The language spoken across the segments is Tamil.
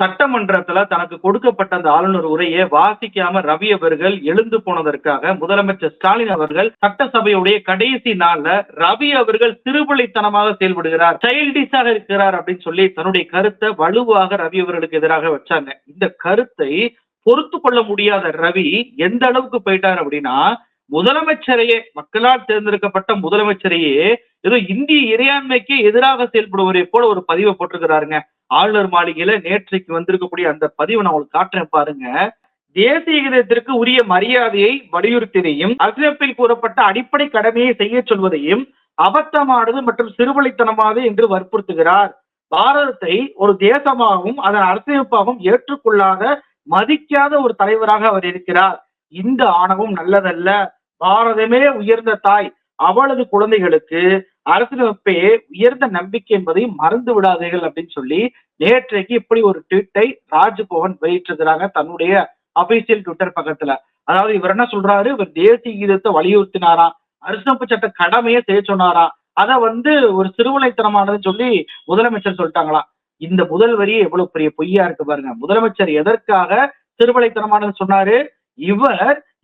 சட்டமன்றத்துல தனக்கு கொடுக்கப்பட்ட அந்த ஆளுநர் உரையை வாசிக்காம ரவி அவர்கள் எழுந்து போனதற்காக முதலமைச்சர் ஸ்டாலின் அவர்கள் சட்டசபையுடைய கடைசி நாள்ல ரவி அவர்கள் சிறுபிள்ளைத்தனமாக செயல்படுகிறார், சைல்டிஷாக இருக்கிறார் அப்படின்னு சொல்லி தன்னுடைய கருத்தை வலுவாக ரவி அவர்களுக்கு எதிராக வச்சாங்க. இந்த கருத்தை பொறுத்து கொள்ள முடியாத ரவி எந்த அளவுக்கு போயிட்டார் அப்படின்னா, முதலமைச்சரையே, மக்களால் தேர்ந்தெடுக்கப்பட்ட முதலமைச்சரையே ஏதோ இந்திய இறையாண்மைக்கு எதிராக செயல்படுவதை போல ஒரு பதிவை போட்டிருக்கிறாருங்க. ஆளுநர் மாளிகையில நேற்றைக்கு வந்திருக்கக்கூடிய அந்த பதிவை நான் உங்களுக்கு காட்டுறேன் பாருங்க. தேசிய கீதத்திற்கு உரிய மரியாதையை வலியுறுத்தியதையும், அரசியலமைப்பில் கூறப்பட்ட அடிப்படை கடமையை செய்ய சொல்வதையும் அபத்தமானது மற்றும் சிறுவழித்தனமானது என்று வற்புறுத்துகிறார். பாரதத்தை ஒரு தேசமாகவும் அதன் அரசியலமைப்பாகவும் ஏற்றுக்கொள்ளாத, மதிக்காத ஒரு தலைவராக அவர் இருக்கிறார். இந்த ஆணவம் நல்லதல்ல. பாரதமே உயர்ந்த தாய், அவளது குழந்தைகளுக்கு அரசியலமைப்பே உயர்ந்த நம்பிக்கை என்பதை மறந்து விடாதீர்கள் அப்படின்னு சொல்லி நேற்றைக்கு இப்படி ஒரு ட்வீட்டை ராஜ்பவன் வெளியிட்டிருக்கிறாங்க தன்னுடைய அபிஷியல் ட்விட்டர் பக்கத்துல. அதாவது இவர் என்ன சொல்றாரு, இவர் தேசிய கீதத்தை வலியுறுத்தினாராம், அரசியலமைப்பு சட்ட கடமையை செய்ய சொன்னாராம், அதை ஒரு சிறுவலைத்தனமானதுன்னு சொல்லி முதலமைச்சர் சொல்லிட்டாங்களாம். இந்த முதல் வரி எவ்வளவு பெரிய பொய்யா இருக்கு பாருங்க. முதலமைச்சர் எதற்காக சிறுவலைத்தனமானது சொன்னாரு?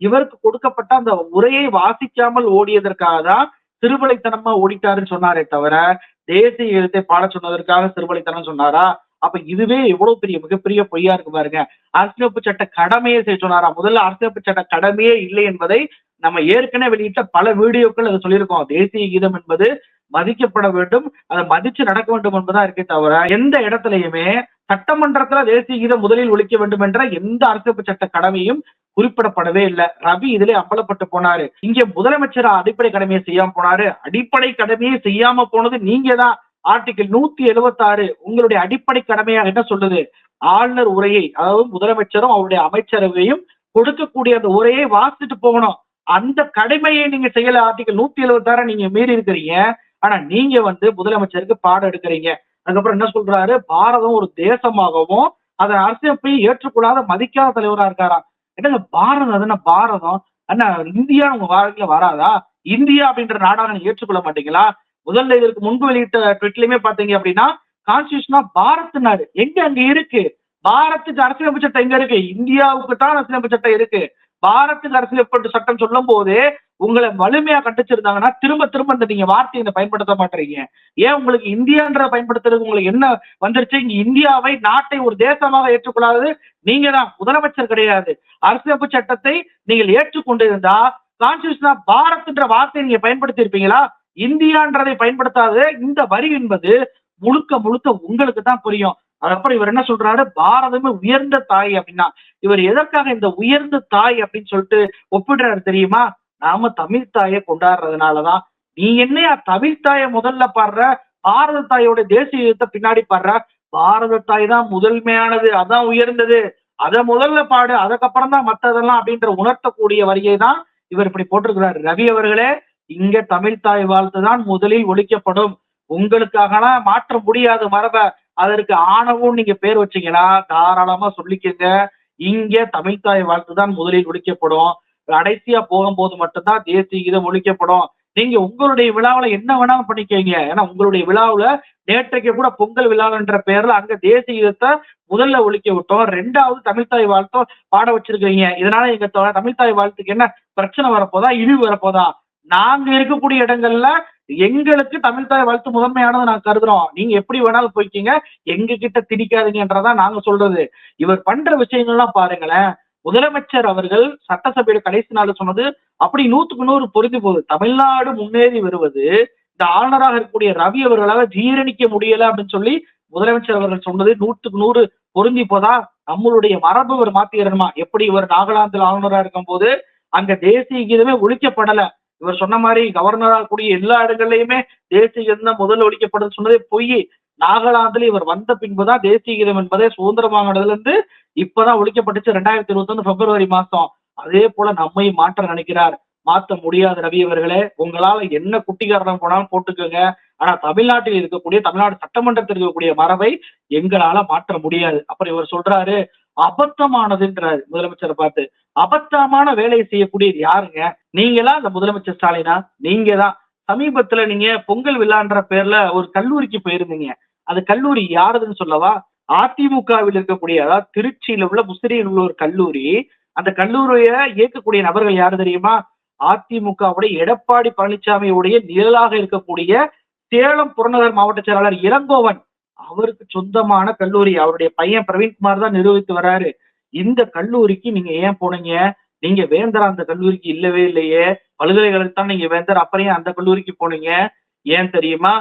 இவருக்கு கொடுக்கப்பட்ட அந்த உரையை வாசிக்காமல் ஓடியதற்காக தான் சிறுவலைத்தனமா ஓடிட்டாருன்னு சொன்னாரே தவிர, தேசிய கீதத்தை பாட சொன்னதற்காக சிறுவலைத்தனம் சொன்னாரா? அப்ப இதுவே எவ்வளவு பெரிய மிகப்பெரிய பொய்யா இருக்கு பாருங்க. அரசியலமைப்பு சட்ட கடமையை செய்ய சொன்னாரா? முதல்ல அரசியலமைப்பு சட்ட கடமையே இல்லை என்பதை நம்ம ஏற்கனவே வெளியிட்ட பல வீடியோக்கள் அதை சொல்லியிருக்கோம். தேசிய கீதம் என்பது மதிக்கப்பட வேண்டும், அதை மதிச்சு நடக்க வேண்டும் என்பதா இருக்கே தவிர, எந்த இடத்துலயுமே சட்டமன்றத்துல தேசிய கீதம் முதலில் ஒழிக்க வேண்டும் என்ற எந்த அரசியலமைப்பு சட்ட கடமையும் குறிப்பிடப்படவே இல்லை. ரவி இதிலே அம்பலப்பட்டு போனாரு. இங்க முதலமைச்சர் அடிப்படை கடமையை செய்யாம போனாரு. அடிப்படை கடமையை செய்யாம போனது நீங்க தான். ஆர்டிகிள் 176 உங்களுடைய அடிப்படை கடமையாக என்ன சொல்லுது? ஆளுநர் உரையை, அதாவது முதலமைச்சரும் அவருடைய அமைச்சரவையும் கொடுக்கக்கூடிய அந்த உரையை வாசிட்டு போகணும். அந்த கடமையை நீங்க செய்யல. ஆர்டிகிள் 176 நீங்க மீறி இருக்கிறீங்க. ஆனா நீங்க முதலமைச்சருக்கு பாடம் எடுக்கிறீங்க. அதுக்கப்புறம் என்ன சொல்றாரு? பாரதம் ஒரு தேசமாகவும் அதன் அரசியலமைப்பை ஏற்றுக்கொள்ளாத, மதிக்காத தலைவரா இருக்காராம். என்னங்க பாரதம், அது என்ன பாரதம்? அண்ணா, இந்தியா உங்க வாழ்க்கையில வராதா? இந்தியா அப்படின்ற நாடாக நீங்க ஏற்றுக்கொள்ள மாட்டீங்களா? முதல்ல இதற்கு முன்பு வெளியிட்ட ட்விட்லயுமே பாத்தீங்க அப்படின்னா, கான்ஸ்டியூஷனா பாரத் நாடு எங்க அங்க இருக்கு? பாரத்துக்கு அரசியலமைப்பு சட்டம் எங்க இருக்கு? இந்தியாவுக்கு தான் அரசியலமைப்பு சட்டம் இருக்கு. பாரத்துக்கு அரசியலமைப்பு சட்டம் சொல்லும் போதே உங்களை வலிமையா கண்டிச்சிருந்தாங்கன்னா திரும்ப திரும்ப இந்த நீங்க வார்த்தையை பயன்படுத்த மாட்டீங்க. ஏன் உங்களுக்கு இந்தியான்ற பயன்படுத்துறது உங்களுக்கு என்ன வந்துருச்சு? இங்க இந்தியாவை, நாட்டை ஒரு தேசமாக ஏற்றுக்கொள்ளாதது நீங்க தான், முதலமைச்சர் கிடையாது. அரசியலமைப்பு சட்டத்தை நீங்கள் ஏற்றுக்கொண்டிருந்தா கான்ஸ்டியூஷனா பாரத்ன்ற வார்த்தையை நீங்க பயன்படுத்தி இருப்பீங்களா? இந்தியான்றதை பயன்படுத்தாத இந்த வரி என்பது முழுக்க முழுக்க உங்களுக்கு தான் புரியும். அதுக்கப்புறம் இவர் என்ன சொல்றாரு? பாரதமே உயர்ந்த தாய் அப்படின்னா, இவர் எதற்காக இந்த உயர்ந்த தாய் அப்படின்னு சொல்லிட்டு ஒப்பிடுறாரு தெரியுமா? நாம தமிழ் தாயை கொண்டாடுறதுனாலதான். நீ என்னையா தமிழ் தாயை முதல்ல பாடுற, பாரத தாயோட தேசிய கீதத்தை பின்னாடி பாடுற? பாரத தாய் தான் முதன்மையானது, அதான் உயர்ந்தது, அதை முதல்ல பாடு, அதுக்கப்புறம் தான் மத்ததெல்லாம் அப்படின்ற உணர்த்தக்கூடிய வரியை தான் இவர் இப்படி போட்டிருக்கிறார். ரவி அவர்களே, இங்க தமிழ் தாய் வாழ்த்து தான் முதலில் ஒழிக்கப்படும். உங்களுக்காகலாம் மாற்ற முடியாது மரப. அதற்கு ஆணவம் நீங்க பேர் வச்சீங்கன்னா தாராளமா சொல்லிக்கங்க. இங்க தமிழ் தாய் வாழ்த்து தான் முதலில் ஒழிக்கப்படும். கடைசியா போகும்போது மட்டும்தான் தேசிய கீதம் ஒழிக்கப்படும். நீங்க உங்களுடைய விழாவுல என்ன வேணாலும் பண்ணிக்கீங்க. ஏன்னா உங்களுடைய விழாவுல நேற்றைக்கு கூட பொங்கல் விழான்ற பேர்ல அங்க தேசிய கீதத்தை முதல்ல ஒழிக்க விட்டோம். 2வது தமிழ்த்தாய் வாழ்த்தும் பாட வச்சிருக்கீங்க. இதனால எங்க தமிழ்த்தாய் வாழ்த்துக்கு என்ன பிரச்சனை வரப்போதா? இழிவு வரப்போதா? நாங்க இருக்கக்கூடிய இடங்கள்ல எங்களுக்கு தமிழ்த்தாய் வாழ்த்து முதன்மையானதை நாங்க கருதுறோம். நீங்க எப்படி வேணாலும் போய்க்கீங்க, எங்க கிட்ட திணிக்காதீங்கன்றதான் நாங்க சொல்றது. இவர் பண்ற விஷயங்கள்லாம் பாருங்களேன். முதலமைச்சர் அவர்கள் சட்டசபையில கடைசி நாள் சொன்னது அப்படி 100க்கு 100 பொருந்தி போகுது. தமிழ்நாடு முன்னேறி வருவது இந்த ஆளுநராக இருக்கக்கூடிய ரவி அவர்களால ஜீரணிக்க முடியல அப்படின்னு சொல்லி முதலமைச்சர் அவர்கள் சொன்னது 100க்கு 100 பொருந்தி போதா? நம்மளுடைய மரபு இவர் மாத்திரணுமா? எப்படி இவர் நாகாலாந்தில் ஆளுநரா இருக்கும் போது அங்க தேசிய கீதமே ஒழிக்கப்படல. இவர் சொன்ன மாதிரி கவர்னரா கூடிய எல்லா இடங்கள்லயுமே தேசிய கீதம் தான் முதல்ல ஒழிக்கப்படுது சொன்னதே பொய். நாகாலாந்துல இவர் வந்த பின்புதான் தேசிய கீதம் என்பதே சுதந்திரம் வாங்கினதுல இருந்து இப்பதான் ஒழிக்கப்பட்டுச்சு 2021 பிப்ரவரி மாசம். அதே போல நம்மையும் மாற்ற நினைக்கிறார். மாற்ற முடியாது ரவி அவர்களே. உங்களால என்ன குட்டிக்காரணம் போனாலும் போட்டுக்கோங்க. ஆனா தமிழ்நாட்டில் இருக்கக்கூடிய, தமிழ்நாடு சட்டமன்றத்தில் இருக்கக்கூடிய மரபை எங்களால மாற்ற முடியாது. அப்புறம் இவர் சொல்றாரு அபத்தமானதுன்றாரு முதலமைச்சரை பார்த்து. அபத்தமான வேலையை செய்யக்கூடியது யாருங்க? நீங்களா இந்த முதலமைச்சர் ஸ்டாலினா? நீங்க தான். சமீபத்துல நீங்க பொங்கல் விழான்ற பேர்ல ஒரு கல்லூரிக்கு போயிருந்தீங்க. அது கல்லூரி யாருதுன்னு சொல்லவா? அதிமுகவில் இருக்கக்கூடிய, அதாவது திருச்சியில உள்ள முசிறியில் உள்ள ஒரு கல்லூரி, அந்த கல்லூரியை இயக்கக்கூடிய நபர்கள் யாரு தெரியுமா? அதிமுகவுடைய எடப்பாடி பழனிசாமியுடைய நிழலாக இருக்கக்கூடிய சேலம் புறநகர் மாவட்ட செயலாளர் இளங்கோவன், அவருக்கு சொந்தமான கல்லூரி. அவருடைய பையன் பிரவீன்குமார் தான் நிர்வகித்து வர்றாரு. இந்த கல்லூரிக்கு நீங்க ஏன் போனீங்க? நீங்க வேந்தரா அந்த கல்லூரிக்கு இல்லவே இல்லையே. பல்கலைக்கழகத்துக்கு தான் நீங்க வேந்தர். அப்புறம் ஏன் அந்த கல்லூரிக்கு போனீங்க? ஏன் தெரியுமா?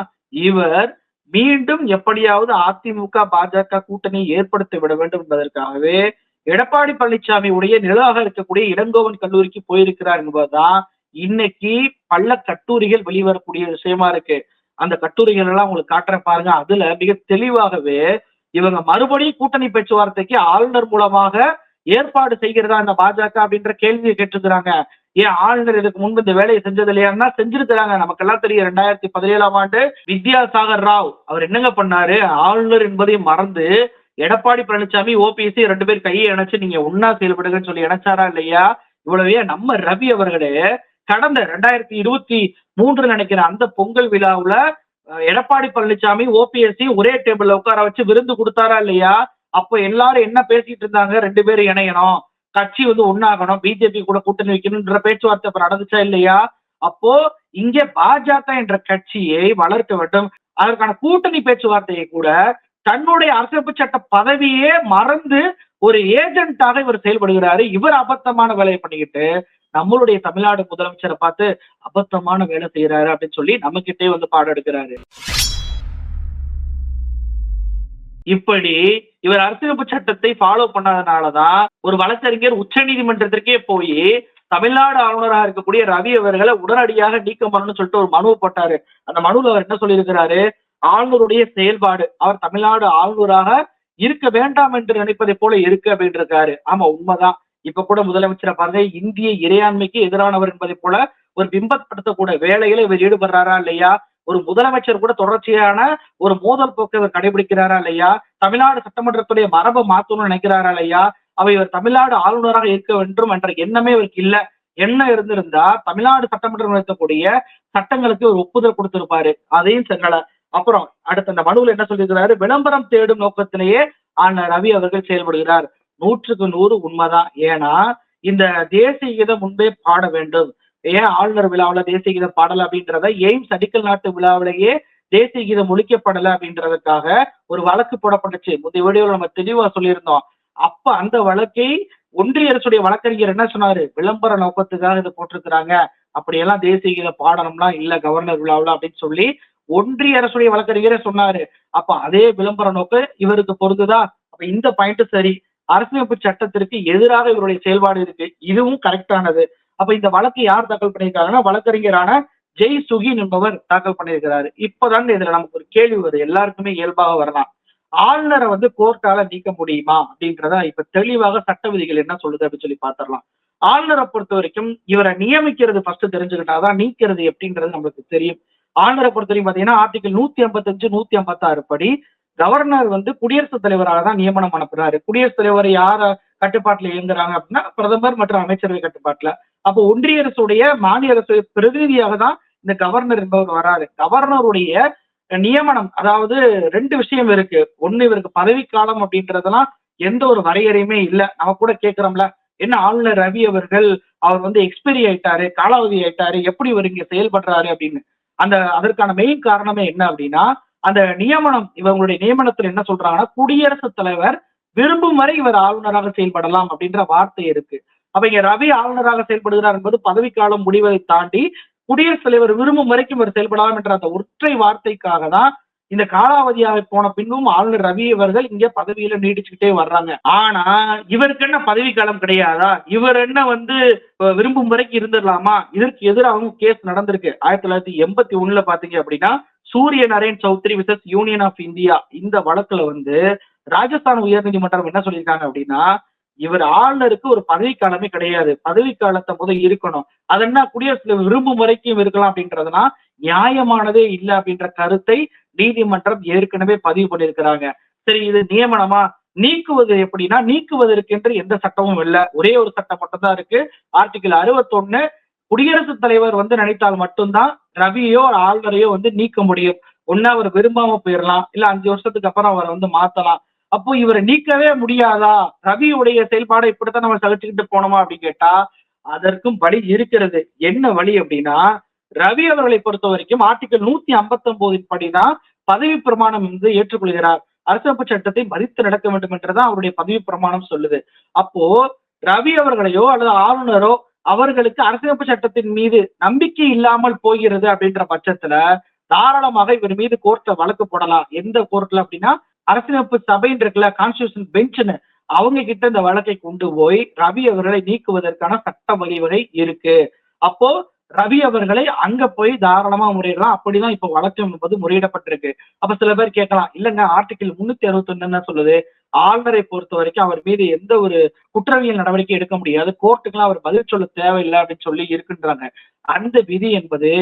இவர் மீண்டும் எப்படியாவது அதிமுக, பாஜக கூட்டணியை ஏற்படுத்தி விட வேண்டும் என்பதற்காகவே எடப்பாடி பழனிசாமி உடைய நிழலாக இருக்கக்கூடிய இளங்கோவன் கல்லூரிக்கு போயிருக்கிறார் என்பதுதான் இன்னைக்கு பல கட்டுரைகள் வெளிவரக்கூடிய விஷயமா இருக்கு. அந்த கட்டுரைகள் எல்லாம் உங்களுக்கு காட்டுறேன் பாருங்க. அதுல மிக தெளிவாகவே இவங்க மறுபடியும் கூட்டணி பேச்சுவார்த்தைக்கு ஆளுநர் மூலமாக ஏற்பாடு செய்கிறதா இந்த பாஜக அப்படின்ற கேள்வியை கேட்டிருக்கிறாங்க. ஏன் ஆளுநர் இதுக்கு முன்பு இந்த வேலையை செஞ்சது இல்லையான்னா செஞ்சிருக்கிறாங்க. நமக்கெல்லாம் தெரியும் 2017ஆம் ஆண்டு வித்யாசாகர் ராவ் அவர் என்னங்க பண்ணாரு? ஆளுநர் என்பதை மறந்து எடப்பாடி பழனிசாமி, ஓபிஎஸ்சி 2 பேர் கையை இணைச்சு நீங்க ஒன்னா செயல்படுங்கன்னு சொல்லி இணைச்சாரா இல்லையா? இவ்வளவே நம்ம ரவி அவர்களே கடந்த 2023 நினைக்கிற அந்த பொங்கல் விழாவுல எடப்பாடி பழனிசாமி, ஓபிஎஸ்சி ஒரே டேபிள்ல உட்கார வச்சு விருந்து கொடுத்தாரா இல்லையா? அப்ப எல்லாரும் என்ன பேசிட்டு இருந்தாங்க? 2 பேரும் இணையணும், கட்சி வந்து ஒன்னாகணும், பிஜேபி கூட கூட்டணி வைக்கணும்ன்ற பேச்சுவார்த்தை இப்ப நடந்துச்சா இல்லையா? அப்போ இங்கே பாஜக என்ற கட்சியை வளர்க்க வேண்டும். அதற்கான கூட்டணி பேச்சுவார்த்தையை கூட தன்னுடைய அரசியலமைப்பு சட்ட பதவியே மறந்து ஒரு ஏஜென்ட்டாக இவர் செயல்படுகிறாரு. இவர் அபத்தமான வேலையை பண்ணிக்கிட்டு நம்மளுடைய தமிழ்நாடு முதலமைச்சரை பார்த்து அபத்தமான வேலை செய்யறாரு அப்படின்னு சொல்லி நம்ம கிட்டே வந்து பாடம் எடுக்கிறாரு. இப்படி இவர் அரசியலமைப்பு சட்டத்தை ஃபாலோ பண்ணாதனாலதான் ஒரு வழக்கறிஞர் உச்ச நீதிமன்றத்திற்கே போய் தமிழ்நாடு ஆளுநராக இருக்கக்கூடிய ரவி அவர்களை உடனடியாக நீக்கம் பண்ணணும்னு சொல்லிட்டு ஒரு மனுவை போட்டாரு. அந்த மனுவில் அவர் என்ன சொல்லியிருக்கிறாரு? ஆளுநருடைய செயல்பாடு, அவர் தமிழ்நாடு ஆளுநராக இருக்க வேண்டாம் என்று நினைப்பதை போல இருக்கு அப்படின்னு இருக்காரு. ஆமா, உண்மைதான். இப்ப கூட முதலமைச்சரை பாருங்க, இந்திய இறையாண்மைக்கு எதிரானவர் என்பதை போல ஒரு பிம்பப்படுத்தக்கூடிய வேலைகளை இவர் ஈடுபடுறாரா இல்லையா? ஒரு முதலமைச்சர் கூட தொடர்ச்சியான ஒரு மோதல் போக்கை இவர் கடைபிடிக்கிறாரா இல்லையா? தமிழ்நாடு சட்டமன்றத்துடைய மரபை மாத்தணும்னு நினைக்கிறாரா இல்லையா? இவர் தமிழ்நாடு ஆளுநராக இருக்க வேண்டும் என்ற எண்ணமே இவருக்கு இல்ல. எண்ணம் இருந்திருந்தா தமிழ்நாடு சட்டமன்றம் நடத்தக்கூடிய சட்டங்களுக்கு ஒரு ஒப்புதல் கொடுத்திருப்பாரு. அதையும் செல்லல. அப்புறம் அடுத்த அந்த மனுவில் என்ன சொல்லியிருக்கிறாரு? விளம்பரம் தேடும் நோக்கத்திலேயே ஆளுநர் ரவி அவர்கள் செயல்படுகிறார். 100க்கு 100 உண்மைதான். ஏன்னா இந்த தேசிய கீதம் முன்பே பாட வேண்டும். ஏன் ஆளுநர் விழாவில் தேசிய கீதம் பாடல அப்படின்றத எய்ம்ஸ் அடிக்கல் நாட்டு விழாவிலேயே தேசிய கீதம் ஒழிக்கப்படல அப்படின்றதுக்காக ஒரு வழக்கு போடப்பட்டுச்சு. முந்தைய வீடியோவில் நம்ம தெளிவா சொல்லியிருந்தோம். அப்ப அந்த வழக்கை ஒன்றிய அரசுடைய வழக்கறிஞர் என்ன சொன்னாரு? விளம்பர நோக்கத்துக்காக இதை போட்டிருக்கிறாங்க, அப்படியெல்லாம் தேசிய கீத பாடணும்லாம் இல்ல கவர்னர் விழாவில் அப்படின்னு சொல்லி ஒன்றிய அரசுடைய வழக்கறிஞரே சொன்னாரு. அப்ப அதே விளம்பர நோக்கம் இவருக்கு பொருந்துதா? அப்ப இந்த பாயிண்ட் சரி. அரசியலமைப்பு சட்டத்திற்கு எதிராக இவருடைய செயல்பாடு இருக்கு, இதுவும் கரெக்டானது. அப்ப இந்த வழக்கு யார் தாக்கல் பண்ணியிருக்காங்கன்னா வழக்கறிஞரான ஜெய் சுகின் என்பவர் தாக்கல் பண்ணியிருக்கிறாரு. இப்பதான் இதுல நமக்கு ஒரு கேள்வி வருது, எல்லாருக்குமே இயல்பாக வரலாம். ஆளுநரை வந்து கோர்ட்டால நீக்க முடியுமா அப்படின்றத இப்ப தெளிவாக சட்ட விதிகள் என்ன சொல்லுது அப்படின்னு சொல்லி பாத்திரலாம். ஆளுநரை பொறுத்த வரைக்கும் இவரை நியமிக்கிறது ஃபர்ஸ்ட் தெரிஞ்சுக்கிட்டாதான் நீக்கிறது எப்படின்றது நம்மளுக்கு தெரியும். ஆளுநரை பொறுத்த வரைக்கும் பாத்தீங்கன்னா ஆர்டிகல் 155, 156 படி கவர்னர் வந்து குடியரசுத் தலைவராக தான் நியமனம் பண்ணப்படுறாரு. குடியரசுத் தலைவர் யார கட்டுப்பாட்டுல இயங்குறாங்க அப்படின்னா பிரதமர் மற்றும் அமைச்சரவை கட்டுப்பாட்டுல. அப்போ ஒன்றிய அரசுடைய மாநில அரசு பிரதிநிதியாக தான் இந்த கவர்னர் என்பவர் வராரு. கவர்னருடைய நியமனம், அதாவது 2 விஷயம் இருக்கு. ஒண்ணு, இவருக்கு பதவிக்காலம் அப்படின்றதெல்லாம் எந்த ஒரு வரையறையுமே இல்ல. நம்ம கூட கேட்கிறோம்ல, என்ன ஆளுநர் ரவி அவர்கள் அவர் வந்து எக்ஸ்பைரி ஆயிட்டாரு, காலாவதி ஆயிட்டாரு, எப்படி இவர் இங்க செயல்படுறாரு அப்படின்னு. அதற்கான மெயின் காரணமே என்ன அப்படின்னா, அந்த நியமனம், இவங்களுடைய நியமனத்துல என்ன சொல்றாங்கன்னா, குடியரசுத் தலைவர் விரும்பும் வரை இவர் ஆளுநராக செயல்படலாம் அப்படின்ற வார்த்தை இருக்கு. அப்ப இங்க ரவி ஆளுநராக செயல்படுகிறார் என்பது பதவிக்காலம் முடிவதை தாண்டி குடியரசுத் தலைவர் விரும்பும் வரைக்கும் இவர் செயல்படலாம் என்ற அந்த ஒற்றை வார்த்தைக்காக தான் இந்த காலாவதியாக போன பின்னும் ஆளுநர் ரவி அவர்கள் இங்க பதவியில நீடிச்சுக்கிட்டே வர்றாங்க. ஆனா இவருக்கு என்ன பதவிக்காலம் கிடையாதா? இவர் என்ன வந்து விரும்பும் வரைக்கும் இருந்துடலாமா? இதற்கு எதிராகவும் கேஸ் நடந்திருக்கு. 1981 பாத்தீங்க அப்படின்னா Surya Narain Chaudhary versus union of India, இந்த வழக்குல வந்து ராஜஸ்தான் உயர்நீதிமன்றம் என்ன சொல்லியிருக்காங்க அப்படின்னா, இவர் ஆளுநருக்கு ஒரு பதவிக்காலமே கிடையாது, பதவிக்காலத்தை முதல் இருக்கணும். அதென்ன குடியரசுல விரும்பும் வரைக்கும் இருக்கலாம் அப்படின்றதுனா நியாயமானதே இல்லை அப்படின்ற கருத்தை நீதிமன்றம் ஏற்கனவே பதிவு பண்ணியிருக்கிறாங்க. சரி, இது நியமனமா? நீக்குவது எப்படின்னா, நீக்குவதற்கு என்று எந்த சட்டமும் இல்லை. ஒரே ஒரு சட்டம் மட்டும் தான் இருக்கு. ஆர்டிகல் 61, குடியரசுத் தலைவர் வந்து நினைத்தால் மட்டும்தான் ரவியோ ஆளுநரையோ வந்து நீக்க முடியும். ஒன்னு அவர் விரும்பாம போயிடலாம், இல்ல 5 வருஷத்துக்கு அப்புறம் அவரை வந்து மாத்தலாம். அப்போ இவரை நீக்கவே முடியாதா? ரவியுடைய செயல்பாடை இப்படித்தான் நம்ம சகிச்சுக்கிட்டு போனோமா அப்படின்னு கேட்டா, அதற்கும் வழி இருக்கிறது. என்ன வழி அப்படின்னா, ரவி அவர்களை பொறுத்த வரைக்கும் ஆர்டிகல் 159 படிதான் பதவி பிரமாணம் வந்து ஏற்றுக்கொள்கிறார். அரசியலமைப்பு சட்டத்தை மதித்து நடக்க வேண்டும் என்றுதான் அவருடைய பதவி பிரமாணம் சொல்லுது. அப்போ ரவி அவர்களையோ அல்லது ஆளுநரோ அவர்களுக்கு அரசியலமைப்பு சட்டத்தின் மீது நம்பிக்கை இல்லாமல் போகிறது அப்படின்ற பட்சத்துல தாராளமாக இவர் மீது கோர்ட்ல வழக்கு போடலாம். எந்த கோர்ட்ல அப்படின்னா அரசியலமைப்பு சபைன்னு இருக்குல்ல, கான்ஸ்டிடியூஷன் பெஞ்ச்னு, அவங்க கிட்ட இந்த வழக்கை கொண்டு போய் ரவி அவர்களை நீக்குவதற்கான சட்ட வழிவகை இருக்கு. அப்போ ரவி அவர்களை அங்க போய் தாராளமா முறையிடலாம். அப்படிதான் இப்ப வழக்கு என்பது முறையிடப்பட்டிருக்கு. அப்ப சில பேர் கேட்கலாம், இல்லங்க ஆர்டிகிள் 361 என்ன சொல்லுது? ஆளுநரை பொறுத்த வரைக்கும் அவர் மீது எந்த ஒரு குற்றவியல் நடவடிக்கை எடுக்க முடியாது, கோர்ட்டுக்கெல்லாம் அவர் பதில் சொல்ல தேவையில்லை அப்படின்னு சொல்லி இருக்குன்றாங்க. அந்த விதி என்பது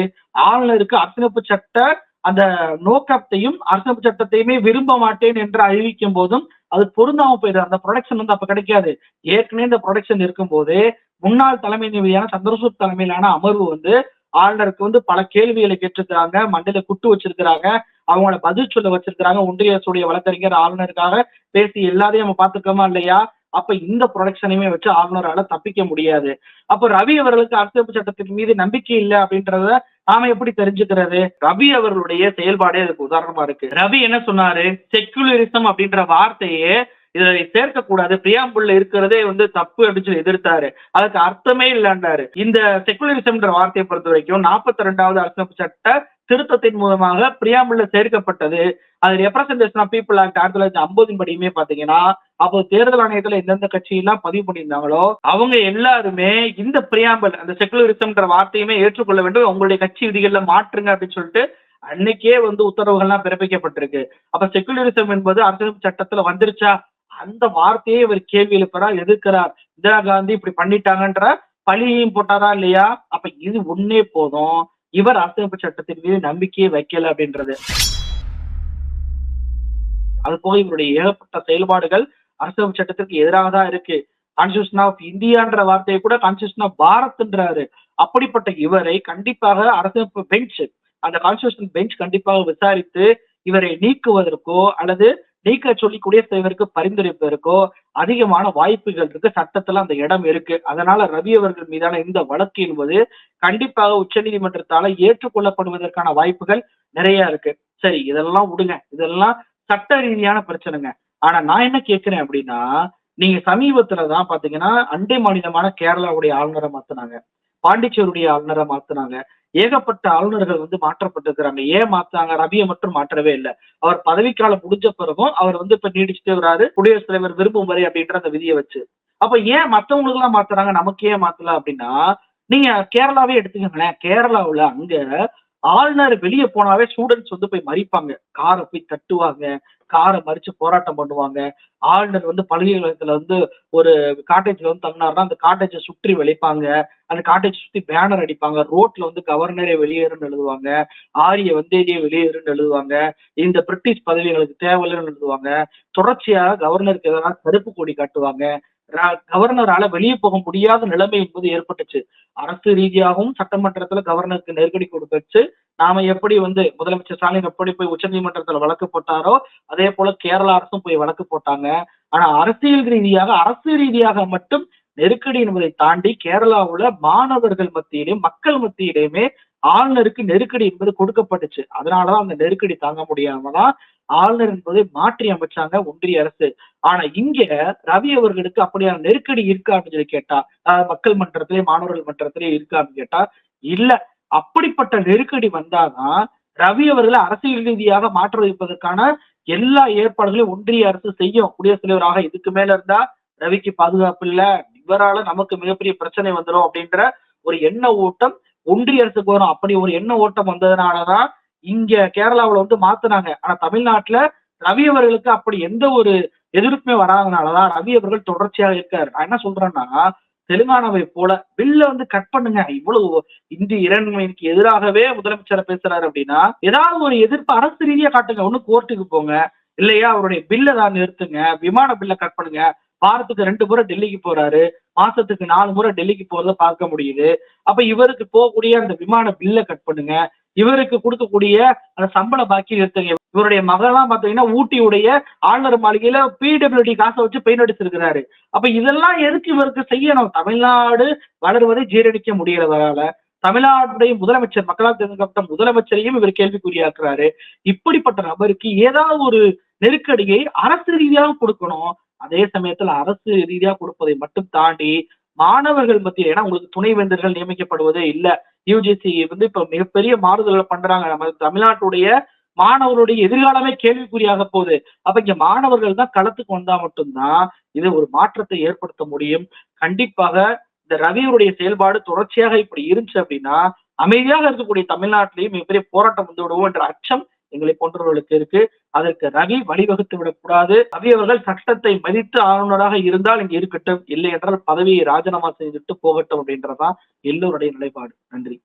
ஆளுநருக்கு அரசியலமைப்பு சட்ட அந்த நோக்கத்தையும் அரசியலமைப்பு சட்டத்தையுமே விரும்ப மாட்டேன் என்று அறிவிக்கும் போதும் அது பொருந்தாம போயிடுது. அந்த ப்ரொடக்ஷன் வந்து அப்ப கிடைக்காது. ஏற்கனவே இந்த ப்ரொடக்ஷன் இருக்கும்போது முன்னாள் தலைமை நீதியான சந்திரசூட் தலைமையிலான அமர்வு வந்து ஆளுநருக்கு வந்து பல கேள்விகளை கேட்டிருக்கிறாங்க, மண்டையில குட்டு வச்சிருக்கிறாங்க, அவங்கள பதில் சொல்ல வச்சிருக்கிறாங்க. ஒன்றிய அரசுடைய வழக்கறிஞர் ஆளுநருக்காக பேசி எல்லாத்தையும் நம்ம பார்த்துக்கோமா இல்லையா? அப்ப இந்த ப்ரொடக்ஷனையுமே வச்சு ஆளுநரால தப்பிக்க முடியாது. அப்ப ரவி அவர்களுக்கு அரசியலமைப்பு சட்டத்தின் மீது நம்பிக்கை இல்லை அப்படின்றத நாம எப்படி தெரிஞ்சுக்கிறது? ரவி அவர்களுடைய செயல்பாடே அதுக்கு உதாரணமா இருக்கு. ரவி என்ன சொன்னாரு? செக்குலரிசம் அப்படின்ற வார்த்தையே இதை சேர்க்கக்கூடாது, பிரியாம்புல்ல இருக்கிறதே வந்து தப்பு அப்படின்னு சொல்லி எதிர்த்தாரு. அதுக்கு அர்த்தமே இல்லைன்றாரு. இந்த செக்குலரிசம்ன்ற வார்த்தையை பொறுத்த வரைக்கும் 42வது அரசியலமைப்பு சட்ட திருத்தத்தின் மூலமாக பிரியாம்புல்ல சேர்க்கப்பட்டது. அது ரெப்ரசன்டேஷன் ஆஃப் பீப்புள் ஆக்ட் 1950 படியுமே பாத்தீங்கன்னா, அப்போ தேர்தல் ஆணையத்துல எந்தெந்த கட்சியெல்லாம் பதிவு பண்ணியிருந்தாங்களோ அவங்க எல்லாருமே இந்த பிரியாம்பல் அந்த செக்குலரிசம்ன்ற வார்த்தையுமே ஏற்றுக்கொள்ள வேண்டும், உங்களுடைய கட்சி விதிகள்ல மாற்றுங்க அப்படின்னு சொல்லிட்டு அன்னைக்கே வந்து உத்தரவுகள்லாம் பிறப்பிக்கப்பட்டிருக்கு. அப்ப செக்குலரிசம் என்பது அரசியலமைப்பு சட்டத்துல வந்துருச்சா? அந்த வார்த்தையை இவர் கேள்வி எழுப்புறார், எதிர்க்கிறார். இந்திரா காந்தி இப்படி பண்ணிட்டாங்கன்ற பழியையும் போட்டாரா இல்லையா? அப்ப இது ஒன்னே போதும் இவர் அரசியலமைப்பு சட்டத்தின் மீது நம்பிக்கையை வைக்கல அப்படின்றது. அது போக இவருடைய ஏகப்பட்ட செயல்பாடுகள் அரசியலமைப்பு சட்டத்திற்கு எதிராக தான் இருக்கு. கான்ஸ்டிடியூஷன் ஆஃப் இந்தியான்ற வார்த்தையை கூட கான்ஸ்டிடியூஷன் ஆஃப் பாரத்ன்றாரு. அப்படிப்பட்ட இவரை கண்டிப்பாக அரசியலமைப்பு பெஞ்ச், அந்த கான்ஸ்டிடியூஷன் பெஞ்ச் கண்டிப்பாக விசாரித்து இவரை நீக்குவதற்கோ அல்லது நீக்க சொல்லி குடியரசுத் தலைவருக்கு பரிந்துரைப்பதற்கோ அதிகமான வாய்ப்புகள் இருக்கு. சட்டத்துல அந்த இடம் இருக்கு. அதனால ரவி அவர்கள் மீதான இந்த வழக்கு என்பது கண்டிப்பாக உச்ச நீதிமன்றத்தால ஏற்றுக்கொள்ளப்படுவதற்கான வாய்ப்புகள் நிறைய இருக்கு. சரி, இதெல்லாம் விடுங்க, இதெல்லாம் சட்ட ரீதியான பிரச்சனைங்க. ஆனா நான் என்ன கேட்கிறேன் அப்படின்னா, நீங்க சமீபத்துலதான் பாத்தீங்கன்னா அண்டை மாநிலமான கேரளாவுடைய ஆளுநரை மாத்துனாங்க, பாண்டிச்சேரியுடைய ஆளுநரை மாத்துனாங்க. ஏகப்பட்ட ஆளுநர்கள் வந்து மாற்றப்பட்டிருக்கிறாங்க. ஏன் மாத்தாங்க? ரவியை மட்டும் மாற்றவே இல்லை. அவர் பதவிக்காலம் முடிஞ்ச பிறகும் அவர் வந்து இப்ப நீடிச்சுட்டே வராரு, குடியரசுத் தலைவர் விரும்பும் வரை அப்படின்ற அந்த விதியை வச்சு. அப்ப ஏன் மத்தவங்களுக்கு எல்லாம் மாத்துறாங்க, நமக்கு ஏன் மாத்தல அப்படின்னா, நீங்க கேரளாவே எடுத்துக்கோங்களேன். கேரளாவுல அங்க ஆளுநர் வெளியே போனாவே ஸ்டூடெண்ட்ஸ் வந்து போய் மறிப்பாங்க, காரை போய் தட்டுவாங்க, காரை மறிச்சு போராட்டம் பண்ணுவாங்க. ஆளுநர் வந்து பல்கலைக்கழகத்துல வந்து ஒரு காட்டேஜ்ல வந்து தங்கினாருன்னா அந்த காட்டேஜை சுற்றி வளைப்பாங்க, அந்த காட்டேஜ் சுத்தி பேனர் அடிப்பாங்க, ரோட்ல வந்து கவர்னரே வெளியேறுன்னு எழுதுவாங்க, ஆரிய வந்தேரியே வெளியேறுன்னு எழுதுவாங்க, இந்த பிரிட்டிஷ் பதவிகளுக்கு தேவையில்லைன்னு எழுதுவாங்க. தொடர்ச்சியாக கவர்னருக்கு எதனா கருப்பு கொடி காட்டுவாங்க. கவர்னரால வெளியே போக முடியாத நிலைமை என்பது ஏற்பட்டுச்சு. அரசு ரீதியாகவும் சட்டமன்றத்துல கவர்னருக்கு நெருக்கடி கொடுத்துச்சு. நாம எப்படி வந்து முதலமைச்சர் ஸ்டாலின் எப்படி போய் உச்ச நீதிமன்றத்துல வழக்கு போட்டாரோ அதே போல கேரளா அரசும் போய் வழக்கு போட்டாங்க. ஆனா அரசியல் ரீதியாக அரசு ரீதியாக மட்டும் நெருக்கடி என்பதை தாண்டி கேரளாவுல மாணவர்கள் மத்தியிலும் மக்கள் மத்தியிலுமே ஆளுநருக்கு நெருக்கடி என்பது கொடுக்கப்பட்டுச்சு. அதனாலதான் அந்த நெருக்கடி தாங்க முடியாமதான் ஆளுநர் என்பதை மாற்றி அமைச்சாங்க ஒன்றிய அரசு. ஆனா இங்க ரவி அவர்களுக்கு அப்படியான நெருக்கடி இருக்கா அப்படின்னு சொல்லி கேட்டா, மக்கள் மன்றத்திலே மாணவர்கள் மன்றத்திலே இருக்கா அப்படின்னு கேட்டா இல்ல. அப்படிப்பட்ட நெருக்கடி வந்தாதான் ரவி அவர்களை அரசியல் ரீதியாக மாற்ற வைப்பதற்கான எல்லா ஏற்பாடுகளையும் ஒன்றிய அரசு செய்யும். குடியரசுத் தலைவராக இதுக்கு மேல இருந்தா ரவிக்கு பாதுகாப்பு இல்ல, இவரால நமக்கு மிகப்பெரிய பிரச்சனை வந்துடும் அப்படின்ற ஒரு எண்ண ஓட்டம் ஒன்றிய அரசுக்கு வரும். அப்படி ஒரு எண்ண ஓட்டம் வந்ததுனாலதான் இங்க கேரளாவுல வந்து மாத்துனாங்க. ஆனா தமிழ்நாட்டுல ரவி அவர்களுக்கு அப்படி எந்த ஒரு எதிர்ப்புமே வராதனாலதான் ரவி அவர்கள் தொடர்ச்சியாக இருக்காரு. நான் என்ன சொல்றேன்னா, தெலுங்கானாவை போல பில்ல வந்து கட் பண்ணுங்க. இவ்வளவு இந்திய இறையாண்மைக்கு எதிராகவே முதலமைச்சர் பேசுறாரு அப்படின்னா ஏதாவது ஒரு எதிர்ப்பு அரசு ரீதியா காட்டுங்க. ஒண்ணு கோர்ட்டுக்கு போங்க, இல்லையா அவருடைய பில்லை தான் நிறுத்துங்க, விமான பில்ல கட் பண்ணுங்க. வாரத்துக்கு 2 முறை டெல்லிக்கு போறாரு, மாசத்துக்கு 4 முறை டெல்லிக்கு போறத பார்க்க முடியுது. அப்ப இவருக்கு போகக்கூடிய அந்த விமான பில்ல கட் பண்ணுங்க. இவருக்கு கொடுக்கக்கூடிய அந்த சம்பள பாக்கி இருக்குங்க. இவருடைய மகள்லாம் பாத்தீங்கன்னா ஊட்டியுடைய ஆளுநர் மாளிகையில பிடபிள்யூடி காசை வச்சு பெயிண்ட் அடிச்சிருக்கிறாரு. அப்ப இதெல்லாம் எதுக்கு இவருக்கு செய்யணும்? தமிழ்நாடு வளருவதை ஜீரணிக்க முடியல இவரால. தமிழ்நாட்டுடைய முதலமைச்சர், மக்களால் தேர்ந்தெடுக்கப்பட்ட முதலமைச்சரையும் இவர் கேள்விக்குறியாக்குறாரு. இப்படிப்பட்ட நபருக்கு ஏதாவது ஒரு நெருக்கடியை அரசு ரீதியாக கொடுக்கணும். அதே சமயத்துல அரசு ரீதியா கொடுப்பதை மட்டும் தாண்டி மாணவர்கள் மத்தியில், ஏன்னா உங்களுக்கு துணைவேந்தர்கள் நியமிக்கப்படுவதே இல்ல. யுஜிசி வந்து இப்ப மிகப்பெரிய மாறுதல்களை பண்றாங்க. நம்ம தமிழ்நாட்டுடைய மாணவருடைய எதிர்காலமே கேள்விக்குறியாக போகுது. அப்ப இங்க மாணவர்கள் தான் களத்துக்கு வந்தா மட்டும்தான் இது ஒரு மாற்றத்தை ஏற்படுத்த முடியும். கண்டிப்பாக இந்த ரவியுடைய செயல்பாடு தொடர்ச்சியாக இப்படி இருந்துச்சு அப்படின்னா, அமைதியாக இருக்கக்கூடிய தமிழ்நாட்டிலேயும் மிகப்பெரிய போராட்டம் வந்து விடுவோம் என்ற அச்சம் எங்களை போன்றவர்களுக்கு இருக்கு. அதற்கு ரவி வழிவகுத்து விடக்கூடாது. ரவி அவர்கள் சட்டத்தை மதித்து ஆளுநராக இருந்தால் இங்க இருக்கட்டும், இல்லை என்றால் பதவியை ராஜினாமா செய்துட்டு போகட்டும் அப்படின்றதுதான் எல்லோருடைய நிலைப்பாடு. நன்றி.